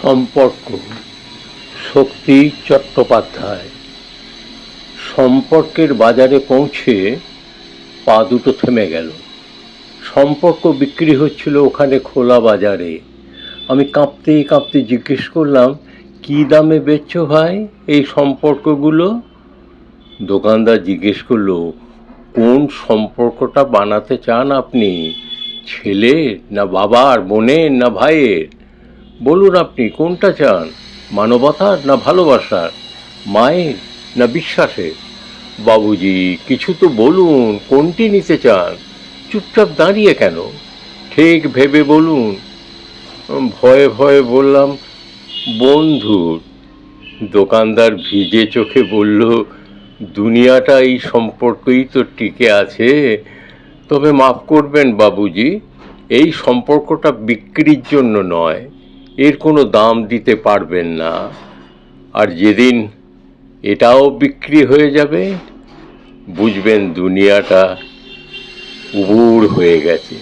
সম্পর্ক, শক্তি চট্টোপাধ্যায়। সম্পর্কের বাজারে পৌঁছে পা দুটো থেমে গেল। সম্পর্ক বিক্রি হচ্ছিল ওখানে খোলা বাজারে। আমি কাঁপতে কাঁপতে জিজ্ঞেস করলাম, কী দামে বেচছো ভাই এই সম্পর্কগুলো? দোকানদার জিজ্ঞেস করলো, কোন সম্পর্কটা বানাতে চান আপনি? ছেলের, না বাবার, বোনের, না ভাইয়ের? বলুন আপনি কোনটা চান, মানবতার না ভালোবাসার, মায়ের না বিশ্বাসের? বাবুজি কিছু তো বলুন, কোনটি নিতে চান? চুপচাপ দাঁড়িয়ে কেন, ঠিক ভেবে বলুন। ভয়ে ভয়ে বললাম, বন্ধুর। দোকানদার ভিজে চোখে বলল, দুনিয়াটা এই সম্পর্কই তো টিকে আছে। তবে মাফ করবেন বাবুজি, এই সম্পর্কটা বিক্রির জন্য নয়, এর কোনো দাম দিতে পারবেন না। আর যেদিন এটাও বিক্রি হয়ে যাবে, বুঝবেন দুনিয়াটা উবুড় হয়ে গেছে।